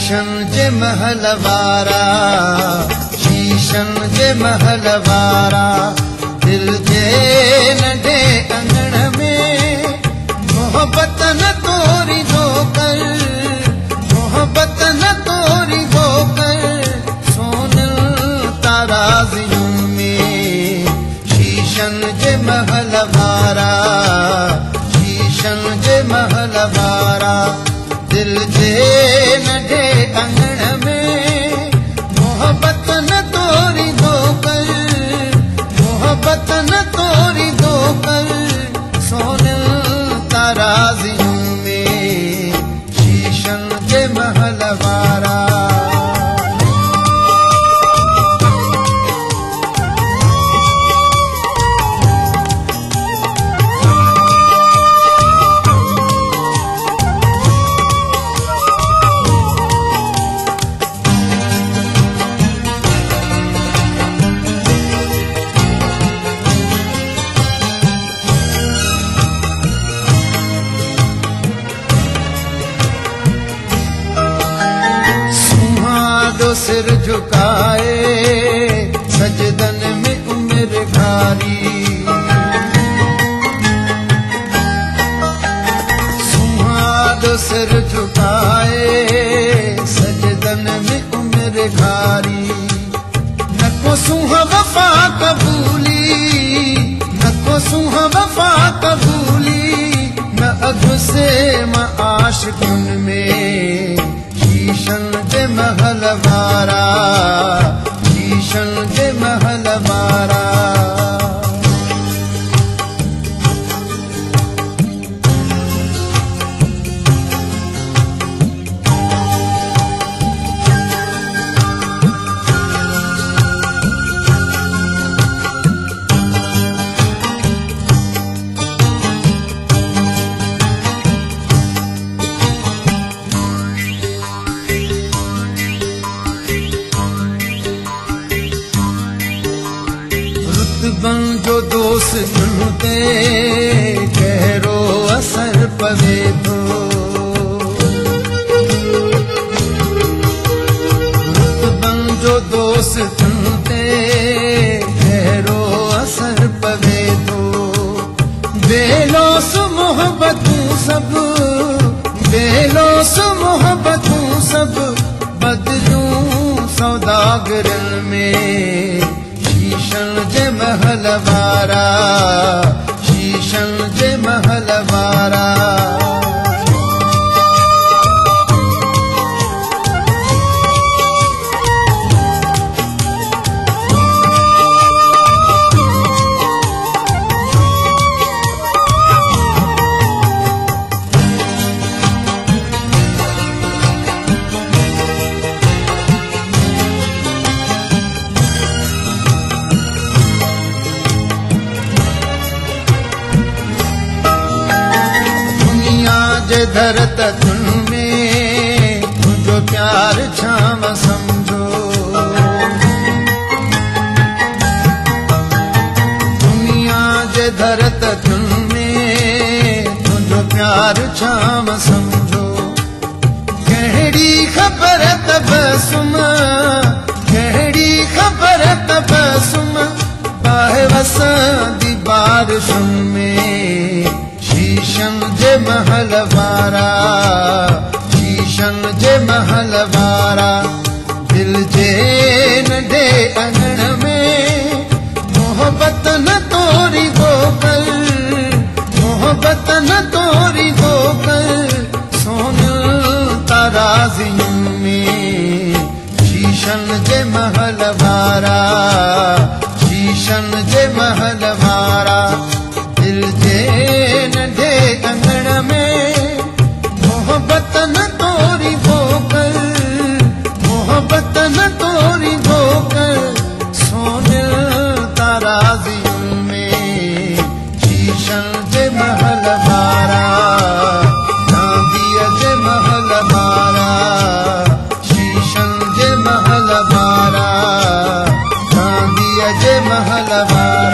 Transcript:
शीशन जे महल वारा, शीशन जे महल वारा, दिल जे नंढे अंगण में मोहब्बत न तोरी दो कर, मोहब्बत न तोरी दो कर, सोनल ताराज़ियों में। शीशन जे महल वारा, शीशन जे महल वारा, दिल जे नंढे अंगण में मोहब्बत न तोरी दो कर, मोहब्बत न तोरी दो कर, सोनल ताराज़ियों में। शीशन जे महल वारा। सिर झुकाए सजदन में उम्र घारी, सुहादो सिर झुकाए सजदन में उम्र घारी। न को सुह वफा कबूली, न को सुह वफा कबूली, न अघ से म आशिकुन में। शीशन जे महल वारा, शीशन जे महल वारा। रुतबन जो दोस्तन ते गहरो असर पवे थो, रुतबन जो दोस्तन ते गहरो असर पवे थो। बेलोस मोहब्बतूं सब, बेलोस मोहब्बतूं सब, बदलूं सौदागरन में। शीशन जे महल वारा, शीशन जे महल वारा। जे धरत तुन में तुझो प्यार छाम समझो, दुनिया जे धरत तुन में तुझो प्यार छाम समझो। कहिड़ी ख़बर तबसुम, कहिड़ी ख़बर तबसुम, बाहे वसंदी बारिशुन में। शीशन जे महल वारा, शीशन जे महल वारा, दिल जे नंढे अंगण में मोहब्बत न तोरी दो कर, मोहब्बत न तोरी दो कर, सोनल ताराज़ियों में। शीशन जे महल वारा, शीशन जे महल वारा, दिल जे नंढे अंगण में मोहब्बत न तोरी दो कर, मोहब्बत न तोरी दो कर, सोनल ताराज़ियों में। शीशन जे महल वारा, चांदीअ जे महल वारा, शीशन जे महल वारा, चांदीअ जे महल वारा।